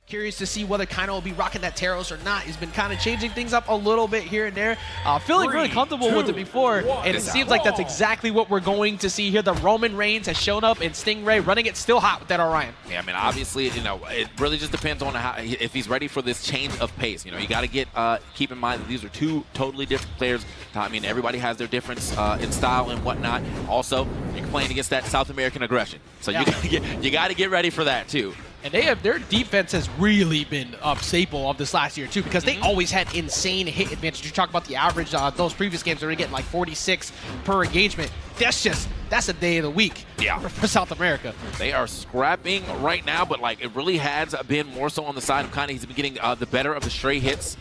Curious to see whether Kyna will be rocking that Taros or not. He's been kind of changing things up a little bit here and there. Feeling really comfortable with it before, and it seems like that's exactly what we're going to see here. The Roman Reigns has shown up, and Stingray running it still hot with that Orion. Yeah, I mean, obviously, you know, it really just depends on how, if he's ready for this change of pace. You know, you got to keep in mind that these are two totally different players. I mean, everybody has their difference in style and whatnot. Also, you're playing against that South American aggression, so you got to get ready for that too. And their defense has really been a staple of this last year, too, because they always had insane hit advantage. You talk about the average, those previous games, they were getting like 46 per engagement. That's a day of the week for South America. They are scrapping right now, but like it really has been more so on the side of Kyna. He's been getting the better of the stray hits.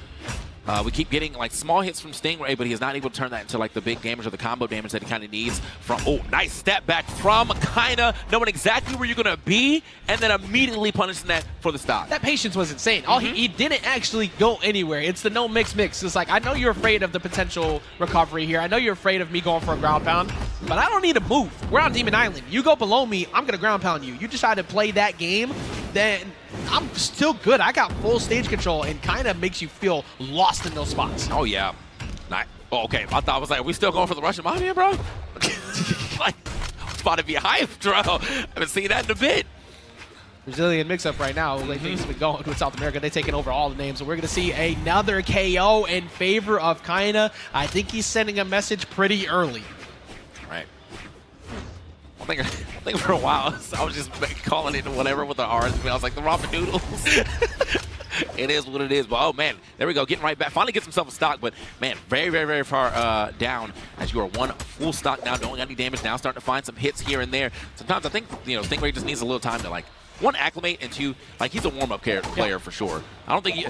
We keep getting like small hits from Stingray, but he is not able to turn that into like the big damage or the combo damage that he kind of needs from. Oh, nice step back from Kyna, knowing exactly where you're going to be, and then immediately punishing that for the stock. That patience was insane. He didn't actually go anywhere. It's the no mix. It's like, I know you're afraid of the potential recovery here. I know you're afraid of me going for a ground pound, but I don't need to move. We're on Demon Island. You go below me, I'm going to ground pound you. You decide to play that game, then I'm still good. I got full stage control, and kind of makes you feel lost in those spots. Oh, yeah. Oh, okay. I thought I was like, are we still going for the Russian Mafia, bro? Like, it's about to be hyped, bro. I haven't seen that in a bit. Brazilian mix-up right now. Like things have been going with South America. They're taking over all the names. So we're going to see another KO in favor of Kyna. I think he's sending a message pretty early. Right. I think for a while, I was just calling it whatever with the R's. I was like, the ramen noodles. It is what it is. But, oh, man, there we go. Getting right back. Finally gets himself a stock. But, man, very, very, very far down as you are one full stock now. Don't got any damage now. Starting to find some hits here and there. Sometimes I think, you know, Stingray just needs a little time to, like, one, acclimate, and two, like, he's a warm-up player for sure. I don't think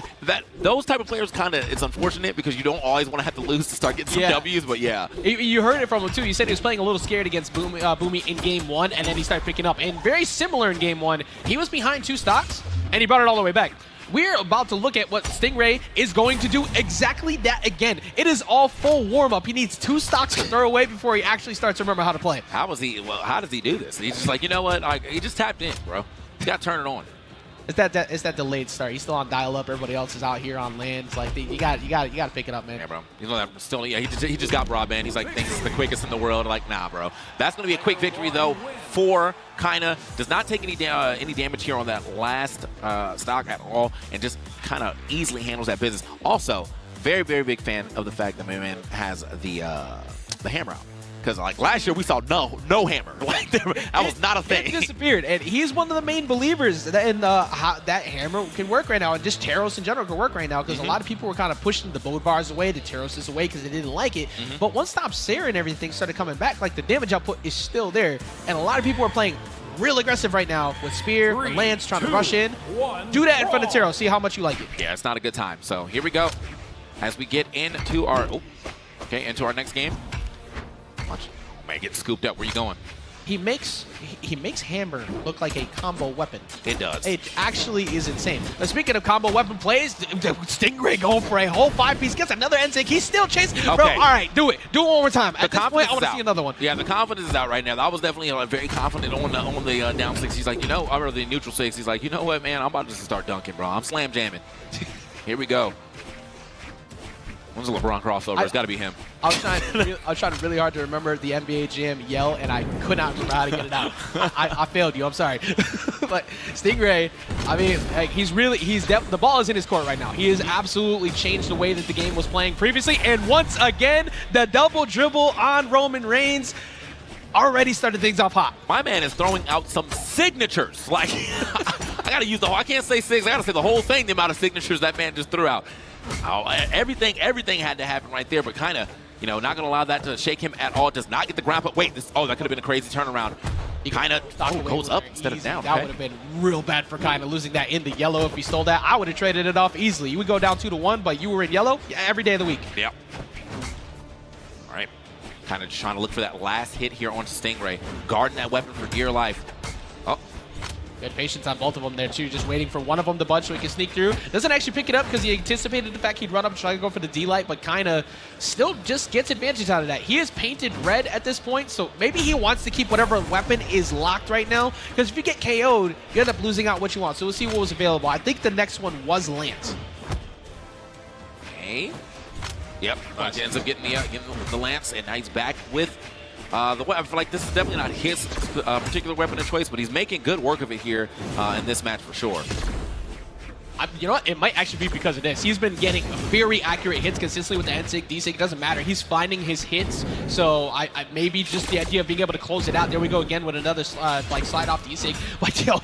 those type of players kind of, it's unfortunate because you don't always want to have to lose to start getting some W's, but yeah. You heard it from him, too. You said he was playing a little scared against Boomy in Game 1, and then he started picking up. And very similar in Game 1, he was behind 2 stocks, and he brought it all the way back. We're about to look at what Stingray is going to do exactly that again. It is all full warm-up. He needs 2 stocks to throw away before he actually starts to remember how to play. How does he do this? He's just like, you know what? He just tapped in, bro. You got to turn it on. It's that delayed start. He's still on dial-up. Everybody else is out here on land. It's like you got to pick it up, man. Yeah, bro. You know that still. Yeah, he just got broadband. He's like, thinks it's the quickest in the world. Like, nah, bro. That's gonna be a quick victory though for Kyna. Does not take any damage here on that last stock at all, and just kind of easily handles that business. Also, very, very big fan of the fact that my man has the hammer out. Because like last year we saw no hammer. Like that was not a thing. It disappeared, and he's one of the main believers that that hammer can work right now, and just Taros in general can work right now. Because a lot of people were kind of pushing the bow bars away, the Taros away because they didn't like it. But once Stop Sarah and everything started coming back, like the damage output is still there, and a lot of people are playing real aggressive right now with Spear, or Lance trying to rush in. Do that in front of Taros. See how much you like it. Yeah, it's not a good time. So here we go, as we get into our into our next game. Watch. Man, get scooped up. Where you going? He makes Hammer look like a combo weapon. It does. It actually is insane. Now, speaking of combo weapon plays, Stingray going for a whole 5-piece, gets another NSYNC. He's still chasing. Okay. Bro, all right, do it. Do it one more time. At this point, I want to see another one. Yeah, the confidence is out right now. I was definitely very confident on the down 6. He's like, you know, or the neutral 6. He's like, you know what, man? I'm about to start dunking, bro. I'm slam jamming. Here we go. When's the LeBron crossover? It's got to be him. I was trying really hard to remember the NBA Jam yell, and I could not remember how to get it out. I failed you. I'm sorry. But Stingray, I mean, like, the ball is in his court right now. He has absolutely changed the way that the game was playing previously. And once again, the double dribble on Roman Reigns already started things off hot. My man is throwing out some signatures. Like, I got to use I can't say 6. I got to say the whole thing, the amount of signatures that man just threw out. Oh, everything had to happen right there, but kind of, you know, not going to allow that to shake him at all. Does not get the ground, but wait, that could have been a crazy turnaround. He kind of goes up instead of down. That would have been real bad for Kyna, losing that in the yellow. If he stole that, I would have traded it off easily. You would go down 2-1, but you were in yellow every day of the week. Yep. All right. Kind of trying to look for that last hit here on Stingray. Guarding that weapon for dear life. Oh. Good patience on both of them there, too. Just waiting for one of them to budge so he can sneak through. Doesn't actually pick it up because he anticipated the fact he'd run up and try to go for the D-Light, but Kyna still just gets advantage out of that. He is painted red at this point, so maybe he wants to keep whatever weapon is locked right now, because if you get KO'd, you end up losing out what you want. So we'll see what was available. I think the next one was Lance. Okay. Yep. Ends up getting the Lance, and now he's back with the weapon. I feel like this is definitely not his particular weapon of choice, but he's making good work of it here in this match for sure. You know what? It might actually be because of this. He's been getting very accurate hits consistently with the N-Sig, D-Sig. It doesn't matter. He's finding his hits. So I maybe just the idea of being able to close it out. There we go again with another like slide off D-Sig. Like, yo,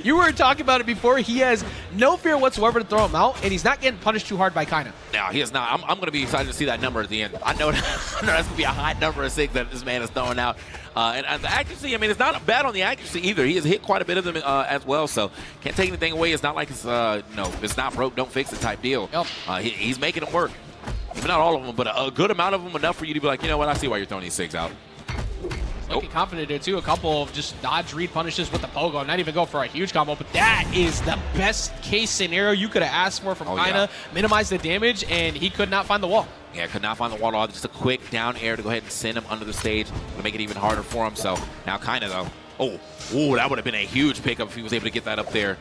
you were talking about it before. He has no fear whatsoever to throw him out, and he's not getting punished too hard by Kyna. No, he is not. I'm going to be excited to see that number at the end. I know that's going to be a high number of SIG that this man is throwing out. And the accuracy, I mean, it's not bad on the accuracy either. He has hit quite a bit of them as well, so can't take anything away. It's not like it's, it's not broke, don't fix it type deal. Yep. He's making them work. Maybe not all of them, but a good amount of them, enough for you to be like, you know what, I see why you're throwing these SIGs out. Looking confident there, too. A couple of just dodge read punishes with the pogo. Not even go for a huge combo, but that is the best case scenario you could have asked for from Kyna. Yeah. Minimize the damage, and he could not find the wall. Yeah, could not find the wall at all. Just a quick down air to go ahead and send him under the stage to make it even harder for him. So now Kyna, though. Oh, that would have been a huge pickup if he was able to get that up there.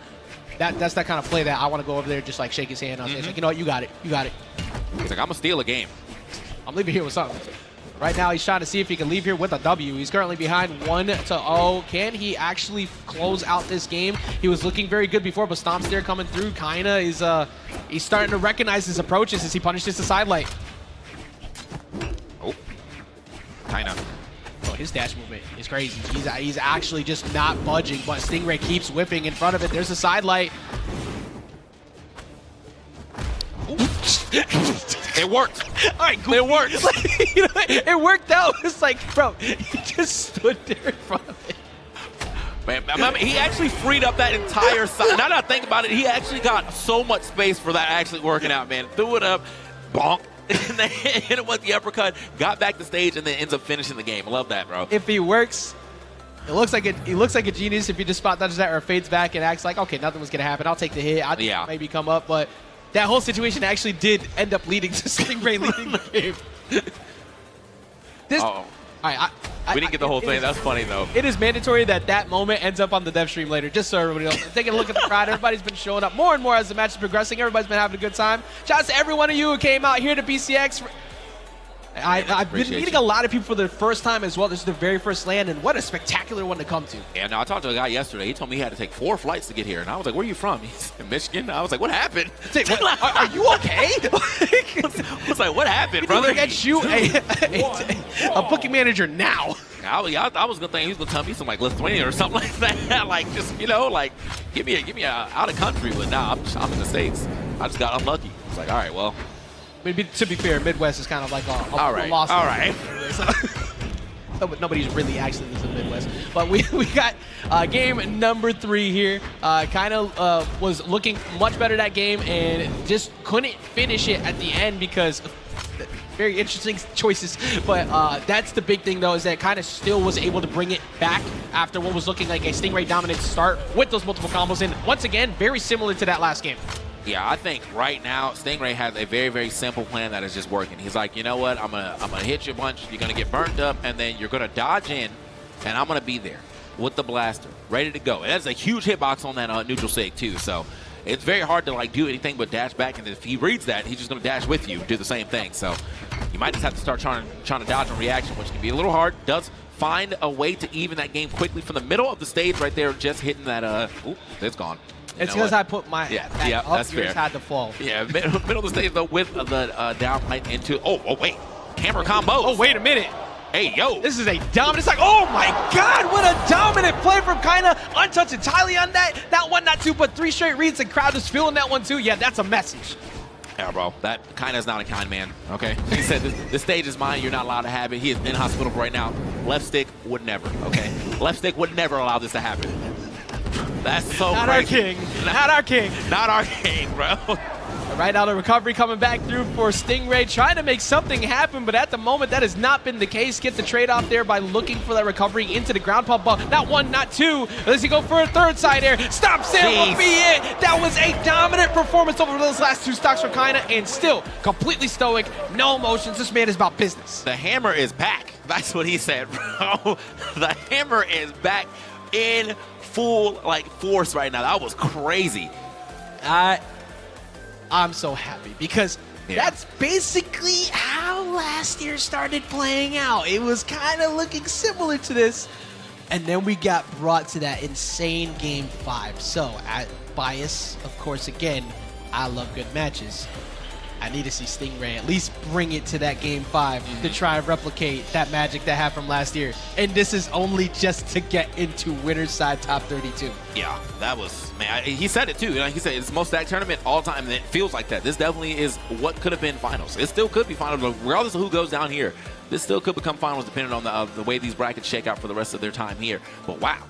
That's that kind of play that I want to go over there, just like shake his hand. It's like, you know what, you got it. You got it. He's like, I'm going to steal a game. I'm leaving here with something. Right now, he's trying to see if he can leave here with a W. He's currently behind 1-0. Can he actually close out this game? He was looking very good before, but Stomp's there coming through. Kyna is he's starting to recognize his approaches as he punishes the side light. Oh, Kyna. Oh, his dash movement is crazy. He's actually just not budging, but Stingray keeps whipping in front of it. There's a side light. It worked. All right, cool. It worked. Like, you know, it worked out. It's like, bro, he just stood there in front of it. Man, he actually freed up that entire side. Now that I think about it, he actually got so much space for that actually working out, man. Threw it up, bonk, and then hit it with the uppercut, got back to stage, and then ends up finishing the game. I love that, bro. If he works, he looks like a genius. If he just spot dodges that or fades back and acts like, okay, nothing was going to happen. I'll take the hit. I think maybe come up, but that whole situation actually did end up leading to Stingray leading the game. All right, we didn't get the whole thing. That's funny, though. It is mandatory that moment ends up on the dev stream later, just so everybody else. Taking a look at the crowd, everybody's been showing up more and more as the match is progressing. Everybody's been having a good time. Shout out to every one of you who came out here to BCX. I've been meeting a lot of people for the first time as well. This is the very first LAN, and what a spectacular one to come to. Yeah, no, I talked to a guy yesterday. He told me he had to take 4 flights to get here, and I was like, where are you from? He's in Michigan. I was like, what happened? Are you okay? I was like, what happened, brother? Get you a booking manager now. I was gonna think he was gonna tell me some like Lithuania or something like that. Like just like give me a out of country, but nah, I'm in the States. I just got unlucky. It's like, all right, well. I mean, to be fair, Midwest is kind of like a lost. All right. Nobody's really actually in the Midwest. But we got game number 3 here. Kyna was looking much better that game and just couldn't finish it at the end because very interesting choices. But that's the big thing, though, is that Kyna still was able to bring it back after what was looking like a Stingray dominant start with those multiple combos. And once again, very similar to that last game. Yeah, I think right now Stingray has a very, very simple plan that is just working. He's like, you know what? I'm gonna hit you a bunch. You're gonna get burnt up, and then you're gonna dodge in, and I'm gonna be there with the blaster, ready to go. And that's a huge hitbox on that neutral sig too. So it's very hard to like do anything but dash back. And if he reads that, he's just gonna dash with you, do the same thing. So you might just have to start trying to dodge on reaction, which can be a little hard. Does find a way to even that game quickly from the middle of the stage right there, just hitting that. Ooh, it's gone. It's because I put my up, that's yours fair. had to fall. Yeah, middle of the stage though with the down light into. Oh wait, camera combo. Oh wait a minute. Hey yo, this is a dominant. It's like, oh my God, what a dominant play from Kyna. Untouched entirely on that. Not 1, not 2, but 3 straight reads. The crowd is feeling that one too. Yeah, that's a message. Yeah, bro, that Kyna's not a kind man. Okay, he said this stage is mine. You're not allowed to have it. He is in hospital right now. Left stick would never. Okay, left stick would never allow this to happen. That's so not crazy. Our king. Not our king. Not our king, bro. Right now, the recovery coming back through for Stingray, trying to make something happen, but at the moment, that has not been the case. Get the trade-off there by looking for that recovery into the ground pump ball. Not one, not two. Does he go for a third side air? Stop Sam will be it. That was a dominant performance over those last two stocks for Kyna, and still completely stoic, no emotions. This man is about business. The hammer is back. That's what he said, bro. The hammer is back in full force right now. That was crazy. I'm so happy because that's basically how last year started playing out. It was kind of looking similar to this. And then we got brought to that insane Game 5. So, at bias, of course, again, I love good matches. I need to see Stingray at least bring it to that Game 5 to try and replicate that magic that happened last year. And this is only just to get into winner's side top 32. Yeah, that was, man, he said it too. You know, he said it's the most stacked tournament all time, and it feels like that. This definitely is what could have been finals. It still could be finals, regardless of who goes down here. This still could become finals depending on the way these brackets shake out for the rest of their time here. But wow,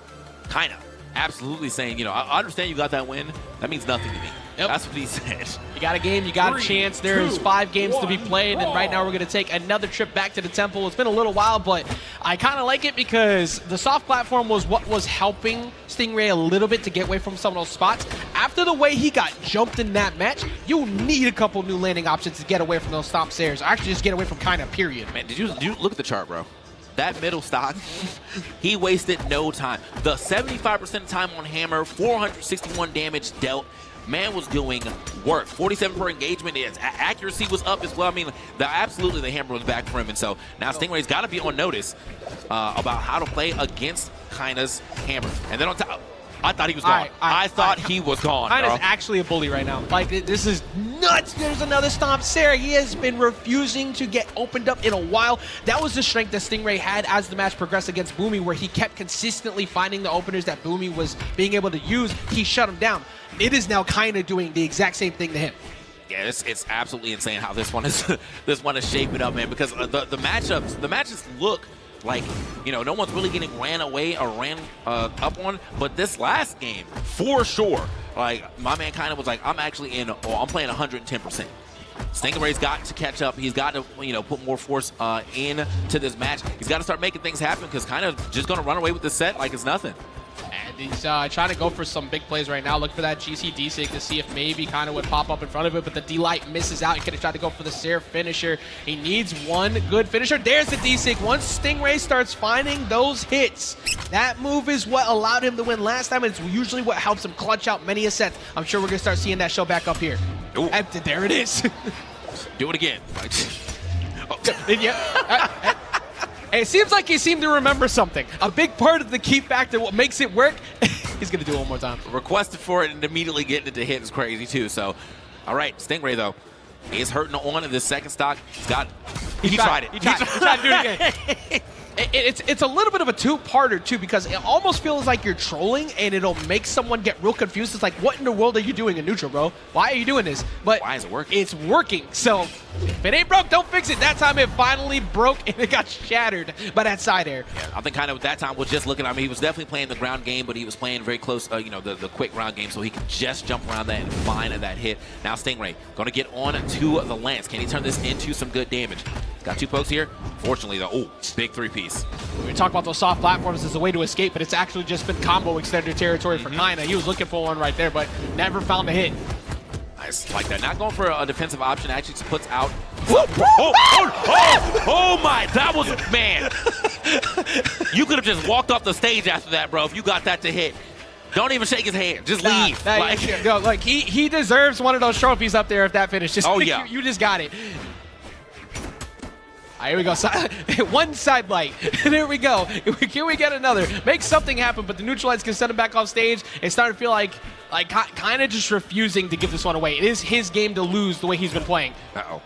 Kyna absolutely saying, you know, I understand you got that win. That means nothing to me. Yep. That's what he said. You got a game, you got a chance. There's 5 games to be played, and right now we're going to take another trip back to the temple. It's been a little while, but I kind of like it because the soft platform was what was helping Stingray a little bit to get away from some of those spots. After the way he got jumped in that match, you need a couple new landing options to get away from those stomp stairs. Or actually just get away from Kyna, period. Man, did you look at the chart, bro? That middle stock, he wasted no time. The 75% of time on hammer, 461 damage dealt. Man was doing work. 47 per engagement. His accuracy was up as well. I mean, absolutely the hammer was back for him. And so now Stingray's got to be on notice about how to play against Kyna's hammer. And then on top, I thought he was gone. I thought he was gone. Kyna's actually a bully right now. Like, this is nuts. There's another stomp Sarah. He has been refusing to get opened up in a while. That was the strength that Stingray had as the match progressed against Boomy, where he kept consistently finding the openers that Boomy was being able to use. He shut him down. It is now Kyna doing the exact same thing to him. Yeah, it's absolutely insane how this one is shaping up, man. Because the matches look like, you know, no one's really getting ran away or ran up on. But this last game, for sure, like my man Kyna was like, I'm actually I'm playing 110%. Stingray's got to catch up. He's got to, you know, put more force into this match. He's got to start making things happen because Kyna's just going to run away with the set like it's nothing. And he's trying to go for some big plays right now. Look for that GC D-Sig to see if maybe Kyna would pop up in front of it, but the D-Light misses out. He could have tried to go for the Sarah finisher. He needs one good finisher. There's the D-Sig. Once Stingray starts finding those hits, that move is what allowed him to win last time, and it's usually what helps him clutch out many a set. I'm sure we're going to start seeing that show back up here. And there it is. Do it again. It seems like he seemed to remember something. A big part of the key factor, what makes it work, he's going to do it one more time. Requested for it and immediately getting it to hit is crazy too. So, all right, Stingray though is hurting on in this second stock. He tried it. He tried to do it again. It's a little bit of a two-parter too, because it almost feels like you're trolling and it'll make someone get real confused. It's like, what in the world are you doing in neutral, bro? Why are you doing this? But why is it working? It's working. So if it ain't broke, don't fix it. That time it finally broke and it got shattered by that side air. Yeah, I think Kyna at that time was just looking. I mean, he was definitely playing the ground game, but he was playing very close, you know, the quick ground game, so he could just jump around that and find that hit. Now Stingray going to get on to the lance. Can he turn this into some good damage? Got 2 pokes here. Fortunately, though, oh, big 3-piece. We talk about those soft platforms as a way to escape, but it's actually just been combo extender territory for Kyna. He was looking for one right there, but never found a hit. Nice, like that. Not going for a defensive option. Actually just puts out. Oh my! That was, man. You could have just walked off the stage after that, bro. If you got that to hit. Don't even shake his hand. Just leave. Like he deserves one of those trophies up there if that finishes. Oh yeah. You just got it. All right, here we go. One side light. There we go. Here we get another. Make something happen, but the neutralites can send him back off stage. It's starting to feel like kind of just refusing to give this one away. It is his game to lose the way he's been playing. Uh-oh.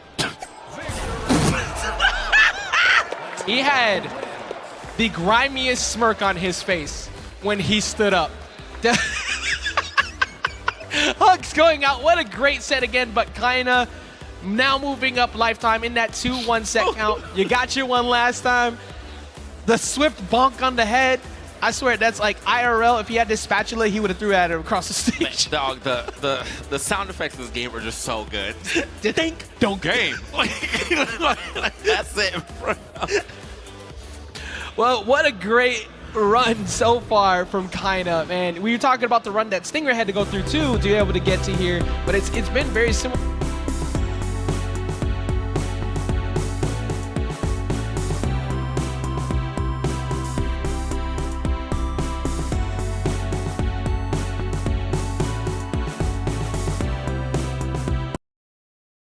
He had the grimiest smirk on his face when he stood up. Hugs going out. What a great set again, but Kyna now moving up lifetime in that 2-1 set count. You got your one last time. The swift bonk on the head. I swear, that's like IRL. If he had this spatula, he would have threw at him across the stage. Dog, the sound effects of this game are just so good. Think, don't Game. That's it, bro. Well, what a great run so far from Kyna, man. We were talking about the run that Stingray had to go through too to be able to get to here, but it's been very similar.